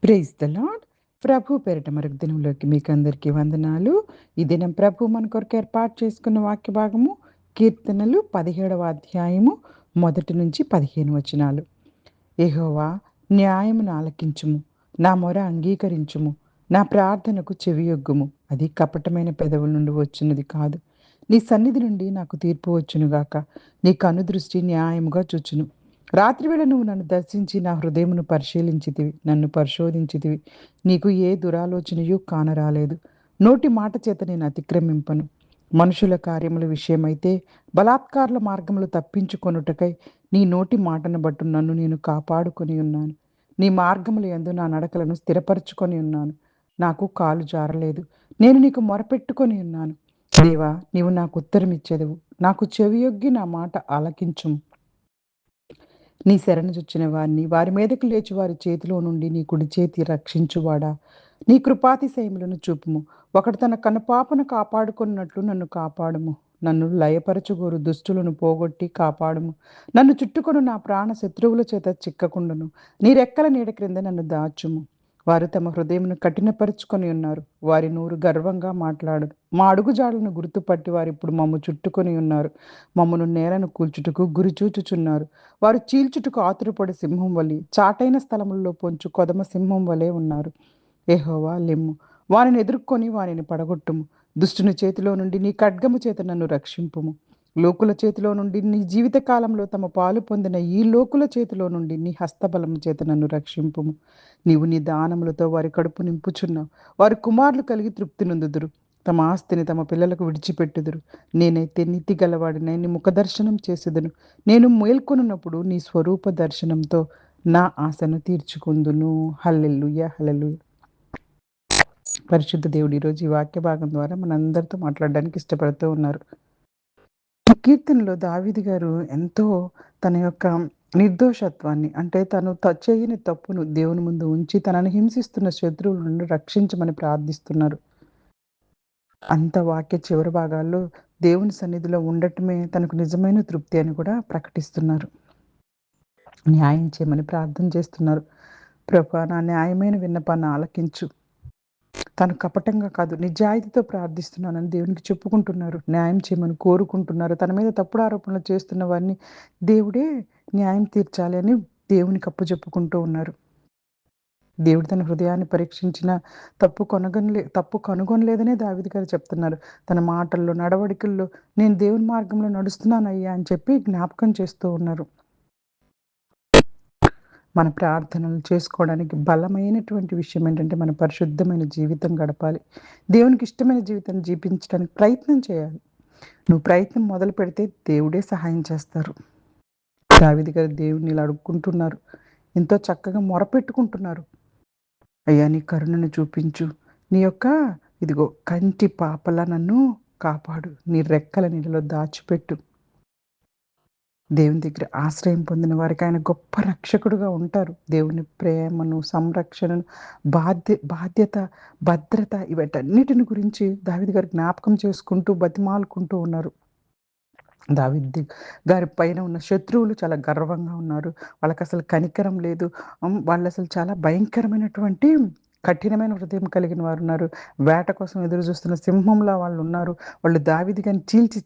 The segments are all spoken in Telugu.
Praise the lord. ప్రభు పేరిట మరొక దినంలోకి మీకందరికీ వందనాలు. ఈ దినం ప్రభు మన కొరకు ఏర్పాటు చేసుకున్న వాక్య భాగము కీర్తనలు 17వ అధ్యాయము 1 నుంచి 15 వచనాలు. యెహోవా, న్యాయమును ఆలకించుము, నా మొర అంగీకరించుము, నా ప్రార్థనకు చెవియొగ్గుము. అది కపటమైన పెదవుల నుండి వచ్చినది కాదు. నీ సన్నిధి నుండి నాకు తీర్పు వచ్చునుగాక. నీ కనుదృష్టి న్యాయముగా చూచును. రాత్రివేళ నువ్వు నన్ను దర్శించి నా హృదయమును పరిశీలించితివి, నన్ను పరిశోధించితివి. నీకు ఏ దురాలోచనయు కానరాలేదు. నోటి మాట చేత నేను అతిక్రమింపను. మనుషుల కార్యముల విషయమైతే బలాత్కారుల మార్గములు తప్పించుకొనుటకై నీ నోటి మాటను బట్టు నన్ను నేను కాపాడుకొని ఉన్నాను. నీ మార్గముల యందు నా నడకలను స్థిరపరచుకొని ఉన్నాను. నాకు కాలు జారలేదు. నేను నీకు మొరపెట్టుకొని ఉన్నాను. దేవా, నీవు నాకు ఉత్తరమిచ్చెదవు. నాకు చెవియొగ్గి నా మాట ఆలకించుము. నీ శరణు చొచ్చిన వారిని వారి మీదకు లేచి వారి చేతిలో నుండి నీ కుడి చేతి రక్షించువాడా, నీ కృపాతిశయములను చూపుము. ఒకడు తన కనుపాపను కాపాడుకున్నట్లు నన్ను కాపాడుము. నన్ను లయపరచుగోరు దుష్టులను పోగొట్టి కాపాడుము. నన్ను చుట్టుకొని నా ప్రాణ శత్రువుల చేత చిక్కకుండును. నీ రెక్కల నీడ క్రింద నన్ను దాచుము. వారు తమ హృదయమును కఠినపరుచుకొని ఉన్నారు. వారి నోరు గర్వంగా మాట్లాడదు. మా అడుగుజాడలను గుర్తుపట్టి వారు ఇప్పుడు మమ్ము చుట్టుకొని ఉన్నారు. మమ్మను నేలను కూల్చుటకు గురిచూచుచున్నారు. వారు చీల్చుటకు ఆతురపడి సింహం వలె, చాటైన స్థలములలో పొంచు కొదమ సింహం వలె ఉన్నారు. యెహోవా, లెమ్ము, వారిని ఎదుర్కొని వారిని పడగొట్టుము. దుష్టుని చేతిలో నుండి నీ ఖడ్గము చేత నన్ను రక్షింపుము. లోకుల చేతిలో నుండి నీ జీవిత కాలంలో తమ పాలు పొందిన ఈ లోకుల చేతిలో నుండి నీ హస్తబలము చేత నన్ను రక్షింపుము. నీవు నీ దానములతో వారి కడుపు నింపుచున్నావు. వారి కుమారులు కలిగి తృప్తి నొందుదురు. తమ ఆస్తిని తమ పిల్లలకు విడిచిపెట్టుదురు. నేనైతే నీతి గలవాడినై నీ ముఖదర్శనం చేసేదను. నేను మేల్కొనున్నప్పుడు నీ స్వరూప దర్శనంతో నా ఆశను తీర్చుకుందును. హల్లెలూయా, హల్లెలూయా. పరిశుద్ధ దేవుడు ఈరోజు ఈ వాక్య భాగం ద్వారా మనందరితో మాట్లాడడానికి ఇష్టపడుతూ ఉన్నారు. ఈ కీర్తనలో దావీదు గారు ఎంతో తన యొక్క నిర్దోషత్వాన్ని, అంటే తను చేయని తప్పును దేవుని ముందు ఉంచి తనను హింసిస్తున్న శత్రువుల నుండి రక్షించమని ప్రార్థిస్తున్నారు. అంత వాక్య చివరి భాగాల్లో దేవుని సన్నిధిలో ఉండటమే తనకు నిజమైన తృప్తి అని కూడా ప్రకటిస్తున్నారు. న్యాయం చేయమని ప్రార్థన చేస్తున్నారు. ప్రభువా, నా న్యాయమైన విన్నపాన్ని ఆలకించు. తను కపటంగా కాదు, నిజాయితీతో ప్రార్థిస్తున్నానని దేవునికి చెప్పుకుంటున్నారు. న్యాయం చేయమని కోరుకుంటున్నారు. తన మీద తప్పుడు ఆరోపణలు చేస్తున్న వారిని దేవుడే న్యాయం తీర్చాలి అని దేవునికి అప్పచెప్పుకుంటూ ఉన్నారు. దేవుడు తన హృదయాన్ని పరీక్షించిన తప్పు కనుగొనలేదనే దావీదు గారు చెప్తున్నారు. తన మాటల్లో, నడవడికల్లో నేను దేవుని మార్గంలో నడుస్తున్నానయ్యా అని చెప్పి జ్ఞాపకం చేస్తూ ఉన్నారు. మన ప్రార్థనలు చేసుకోవడానికి బలమైనటువంటి విషయం ఏంటంటే మన పరిశుద్ధమైన జీవితం గడపాలి. దేవునికి ఇష్టమైన జీవితం జీవించడానికి ప్రయత్నం చేయాలి. నువ్వు ప్రయత్నం మొదలు పెడితే దేవుడే సహాయం చేస్తారు. దావీదు గారు దేవుడిని ఇలా అడుక్కుంటున్నారు. ఎంతో చక్కగా మొరపెట్టుకుంటున్నారు. అయ్యా, నీ కరుణను చూపించు. నీ యొక్క ఇదిగో కంటి పాపలా నన్ను కాపాడు. నీ రెక్కల నీడలో దాచిపెట్టు. దేవుని దగ్గర ఆశ్రయం పొందిన వారికి ఆయన గొప్ప రక్షకుడుగా ఉంటారు. దేవుని ప్రేమను, సంరక్షణను, బాధ్యత, భద్రత, ఇవన్నిటిని గురించి దావీదు గారు జ్ఞాపకం చేసుకుంటూ బతిమాలుకుంటూ ఉన్నారు. దావీదు గారి పైన ఉన్న శత్రువులు చాలా గర్వంగా ఉన్నారు. వాళ్ళకి అసలు కనికరం లేదు. వాళ్ళు అసలు చాలా భయంకరమైనటువంటి కఠినమైన హృదయం కలిగిన వారు ఉన్నారు. వేట కోసం ఎదురు చూస్తున్న సింహంలా వాళ్ళు ఉన్నారు. వాళ్ళు దావీదు గారిని చీల్చి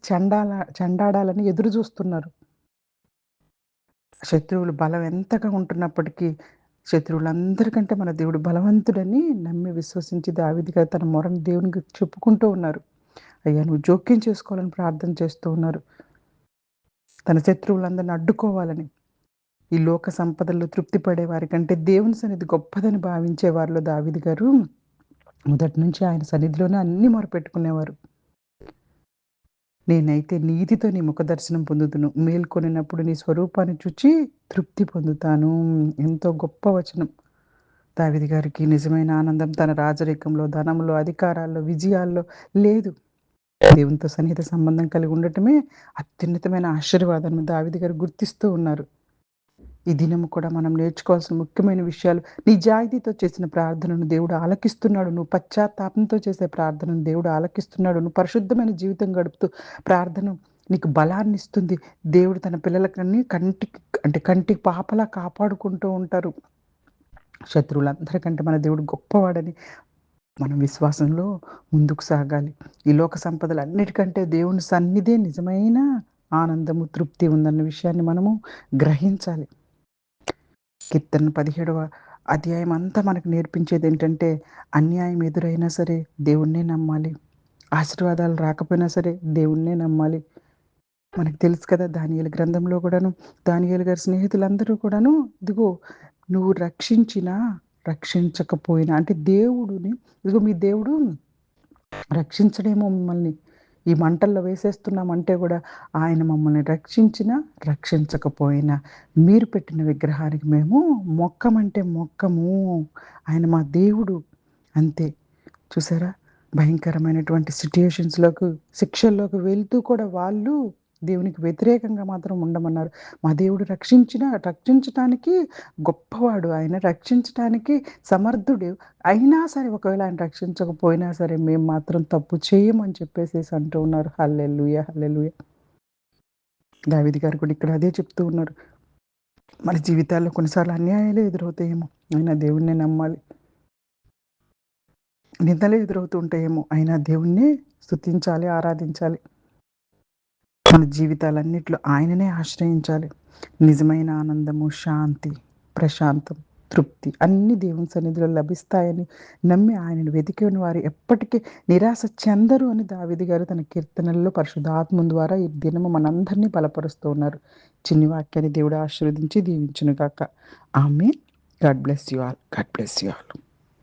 చెండాడాలని ఎదురు చూస్తున్నారు. శత్రువులు బలం ఎంతగా ఉంటున్నప్పటికీ శత్రువులందరికంటే మన దేవుడు బలవంతుడని నమ్మి విశ్వసించి దావీదు గారు తన మొరను దేవునికి చెప్పుకుంటూ ఉన్నారు. అయ్యా, నువ్వు జోక్యం చేసుకోవాలని ప్రార్థన చేస్తూ ఉన్నారు. తన శత్రువులందరిని అడ్డుకోవాలని. ఈ లోక సంపదల్లో తృప్తి పడే వారికంటే దేవుని సన్నిధి గొప్పదని భావించే వారిలో దావీదు గారు మొదటి నుంచి ఆయన సన్నిధిలోనే అన్ని మొరపెట్టుకునేవారు. నేనైతే నీతితో నీ ముఖదర్శనం పొందుదును. మేల్కొనినప్పుడు నీ స్వరూపాన్ని చూచి తృప్తి పొందుతాను. ఎంతో గొప్ప వచనం. దావీదు గారికి నిజమైన ఆనందం తన రాజరికంలో, ధనంలో, అధికారాల్లో, విజయాల్లో లేదు. దేవునితో సన్నిహిత సంబంధం కలిగి ఉండటమే అత్యున్నతమైన ఆశీర్వాదాన్ని దావీదు గారు గుర్తిస్తూ ఉన్నారు. ఈ దినము కూడా మనం నేర్చుకోవాల్సిన ముఖ్యమైన విషయాలు. నిజాయితీతో చేసిన ప్రార్థనను దేవుడు ఆలకిస్తున్నాడు. నువ్వు పశ్చాత్తాపంతో చేసే ప్రార్థనను దేవుడు ఆలకిస్తున్నాడు. నువ్వు పరిశుద్ధమైన జీవితం గడుపుతూ ప్రార్థన నీకు బలాన్ని ఇస్తుంది. దేవుడు తన పిల్లలకన్నీ కంటికి పాపలా కాపాడుకుంటూ ఉంటారు. శత్రువులందరికంటే మన దేవుడు గొప్పవాడని మనం విశ్వాసంలో ముందుకు సాగాలి. ఈ లోక సంపదలన్నిటికంటే దేవుని సన్నిధే నిజమైన ఆనందము, తృప్తి ఉందన్న విషయాన్ని మనము గ్రహించాలి. కీర్తన 17వ అధ్యాయం అంతా మనకు నేర్పించేదేంటంటే, అన్యాయం ఎదురైనా సరే దేవుడినే నమ్మాలి. ఆశీర్వాదాలు రాకపోయినా సరే దేవుడినే నమ్మాలి. మనకు తెలుసు కదా! దానియేలు గ్రంథంలో కూడాను, దానియేలు గారి స్నేహితులందరూ కూడాను, ఇదిగో నువ్వు రక్షించినా, రక్షించకపోయినా అంటే దేవుడుని ఇదిగో మీ దేవుడు రక్షించడేమో మిమ్మల్ని. ఈ మంటల్లో వేసేస్తున్నామంటే గూడా ఆయన మమ్మల్ని రక్షించినా, రక్షించకపోయినా మీరు పెట్టిన విగ్రహానికి మేము మొక్కమంటే మొక్కము. ఆయన మా దేవుడు. అంతే. చూసారా? భయంకరమైనటువంటి సిట్యుయేషన్స్‌లోకి, శిక్షల్లోకి వెళ్తూ కూడా వాళ్ళు దేవునికి వ్యతిరేకంగా మాత్రం ఉండమన్నారు. మా దేవుడు రక్షించటానికి గొప్పవాడు. ఆయన రక్షించటానికి సమర్థుడు. అయినా సరే ఒకవేళ ఆయన రక్షించకపోయినా సరే మేము మాత్రం తప్పు చేయమని చెప్పేసేసి అంటూ ఉన్నారు. హల్లెలూయా! హల్లెలూయా! దావీదు గారు కూడా ఇక్కడ అదే చెప్తూ ఉన్నారు. మన జీవితాల్లో కొన్నిసార్లు అన్యాయాలే ఎదురవుతాయేమో, అయినా దేవుడినే నమ్మాలి. నిందలే ఎదురవుతూ ఉంటాయేమో, అయినా దేవుడినే స్తుతించాలి, ఆరాధించాలి. మన జీవితాలన్నిట్లో ఆయననే ఆశ్రయించాలి. నిజమైన ఆనందము, శాంతి, ప్రశాంతం, తృప్తి అన్నీ దేవుని సన్నిధిలో లభిస్తాయని నమ్మి ఆయనను వెతికిన వారు ఎప్పటికీ నిరాశ చెందరు అని దావీదు గారు తన కీర్తనల్లో పరిశుద్ధాత్మ ద్వారా ఈ దినము మనందరినీ బలపరుస్తూ ఉన్నారు. చిన్ని వాక్యాన్ని దేవుడు ఆశీర్వదించి దీవించును గాక. Amen. God bless you all. God bless you all.